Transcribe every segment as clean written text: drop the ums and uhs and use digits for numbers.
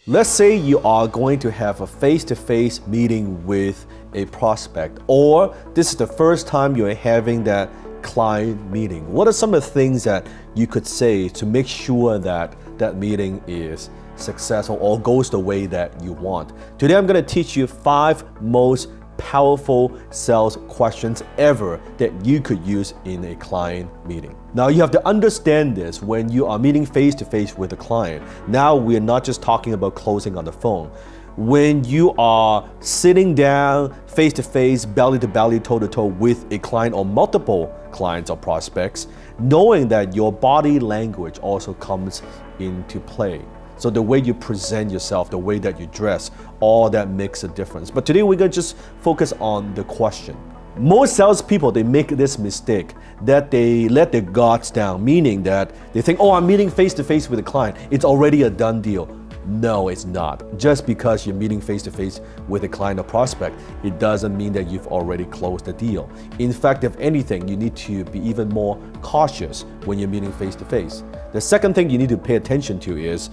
Let's say you are going to have a face-to-face meeting with a prospect, or this is the first time you're having that client meeting. What are some of the things that you could say to make sure that that meeting is successful or goes the way that you want? Today I'm going to teach you 5 most powerful sales questions ever that you could use in a client meeting. Now you have to understand this when you are meeting face to face with a client. Now we're not just talking about closing on the phone. When you are sitting down face to face, belly to belly, toe to toe with a client or multiple clients or prospects, knowing that your body language also comes into play. So the way you present yourself, the way that you dress, all that makes a difference. But today we're going to just focus on the question. Most salespeople, they make this mistake that they let their guards down, meaning that they think, oh, I'm meeting face to face with a client. It's already a done deal. No, it's not. Just because you're meeting face to face with a client or prospect, it doesn't mean that you've already closed the deal. In fact, if anything, you need to be even more cautious when you're meeting face to face. The second thing you need to pay attention to is,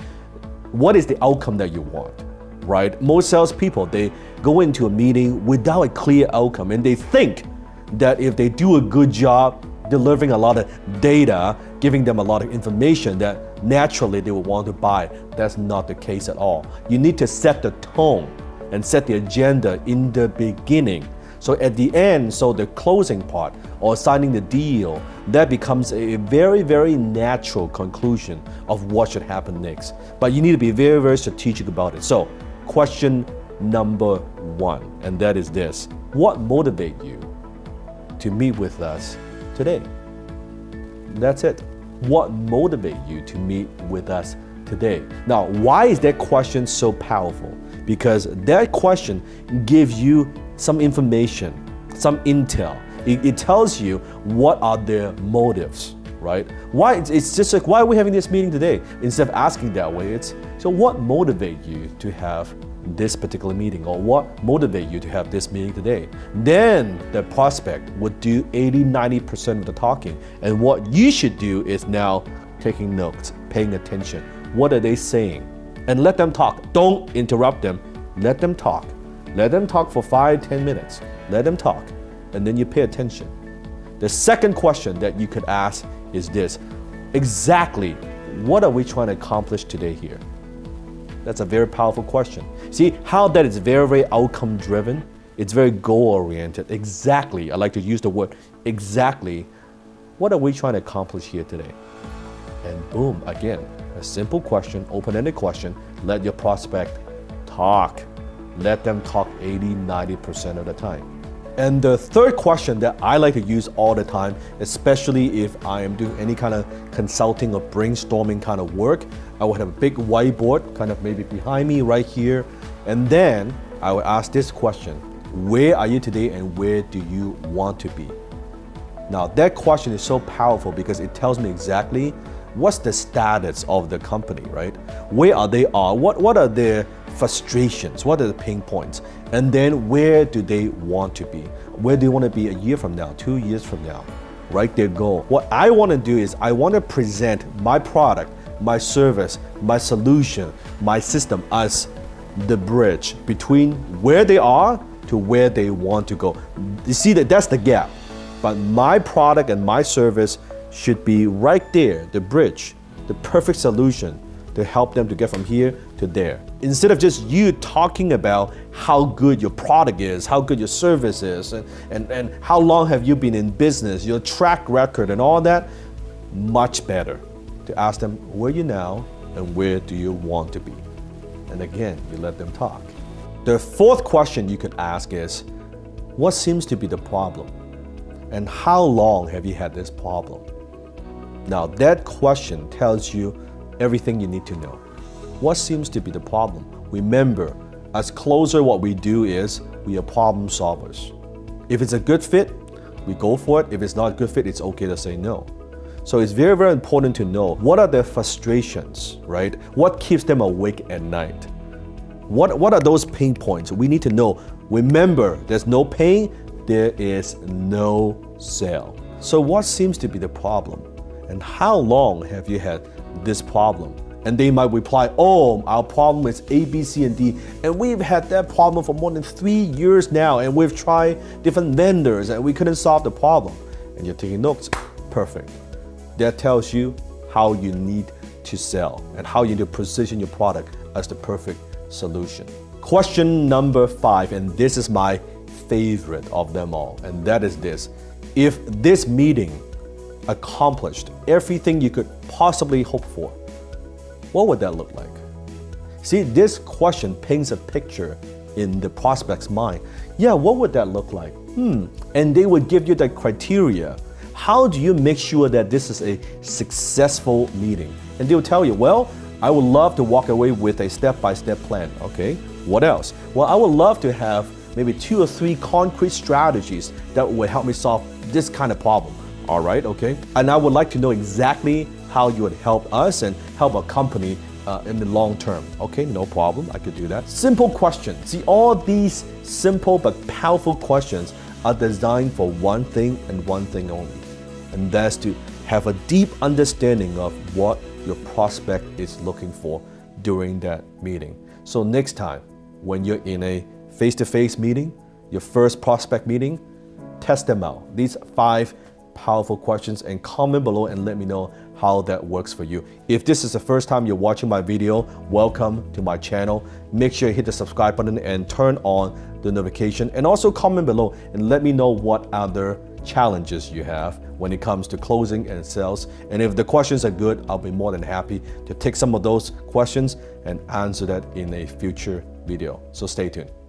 what is the outcome that you want, right? Most salespeople, they go into a meeting without a clear outcome, and they think that if they do a good job delivering a lot of data, giving them a lot of information, that naturally they will want to buy. That's not the case at all. You need to set the tone and set the agenda in the beginning. So at the end, so the closing part or signing the deal, that becomes a very, very natural conclusion of what should happen next. But you need to be very, very strategic about it. So question number 1, and that is this: what motivates you to meet with us today? That's it. What motivates you to meet with us today? Now, why is that question so powerful? Because that question gives you some information, some intel. It tells you what are their motives, right? Why? It's just like, why are we having this meeting today? Instead of asking that way, it's, so what motivates you to have this particular meeting, or what motivates you to have this meeting today? Then the prospect would do 80-90% of the talking. And what you should do is now taking notes, paying attention. What are they saying? And let them talk. Don't interrupt them. Let them talk. Let them talk for 5-10 minutes. Let them talk. And then you pay attention. The second question that you could ask is this: exactly what are we trying to accomplish today here? That's a very powerful question. See how that is very, very outcome driven? It's very goal oriented. Exactly, I like to use the word exactly. What are we trying to accomplish here today? And boom, again, a simple question, open-ended question. Let your prospect talk. Let them talk 80-90% of the time. And the third question that I like to use all the time, especially if I am doing any kind of consulting or brainstorming kind of work, I would have a big whiteboard kind of maybe behind me right here. And then I would ask this question: where are you today and where do you want to be? Now that question is so powerful because it tells me exactly what's the status of the company, right? Where are they are? What are their frustrations? What are the pain points? And then where do they want to be? Where do they want to be a year from now, 2 years from now? Write their goal. What I want to do is I want to present my product, my service, my solution, my system as the bridge between where they are to where they want to go. You see that's the gap. But my product and my service should be right there, the bridge, the perfect solution to help them to get from here to there. Instead of just you talking about how good your product is, how good your service is, and how long have you been in business, your track record and all that, much better to ask them, where are you now and where do you want to be? And again, you let them talk. The fourth question you could ask is, what seems to be the problem? And how long have you had this problem? Now that question tells you everything you need to know. What seems to be the problem? Remember, as closer, what we do is we are problem solvers. If it's a good fit, we go for it. If it's not a good fit, it's okay to say no. So it's very, very important to know what are their frustrations, right? What keeps them awake at night? What are those pain points? We need to know. Remember, there's no pain, there is no sale. So what seems to be the problem? And how long have you had this problem? And they might reply, oh, our problem is A, B, C, and D. And we've had that problem for more than 3 years now. And we've tried different vendors and we couldn't solve the problem. And you're taking notes. Perfect. That tells you how you need to sell and how you need to position your product as the perfect solution. Question number 5, and this is my favorite of them all, and that is this. If this meeting accomplished everything you could possibly hope for, what would that look like? See, this question paints a picture in the prospect's mind. Yeah, what would that look like? And they would give you the criteria. How do you make sure that this is a successful meeting? And they will tell you, well, I would love to walk away with a step-by-step plan. Okay, what else? Well, I would love to have maybe 2 or 3 concrete strategies that would help me solve this kind of problem. All right, okay. And I would like to know exactly how you would help us and help a company in the long term. Okay, no problem, I could do that. Simple questions. See, all these simple but powerful questions are designed for one thing and one thing only. And that's to have a deep understanding of what your prospect is looking for during that meeting. So next time, when you're in a face-to-face meeting, your first prospect meeting, test them out. These 5 powerful questions, and comment below and let me know how that works for you. If this is the first time you're watching my video, welcome to my channel. Make sure you hit the subscribe button and turn on the notification, and also comment below and let me know what other challenges you have when it comes to closing and sales. And if the questions are good, I'll be more than happy to take some of those questions and answer that in a future video. So stay tuned.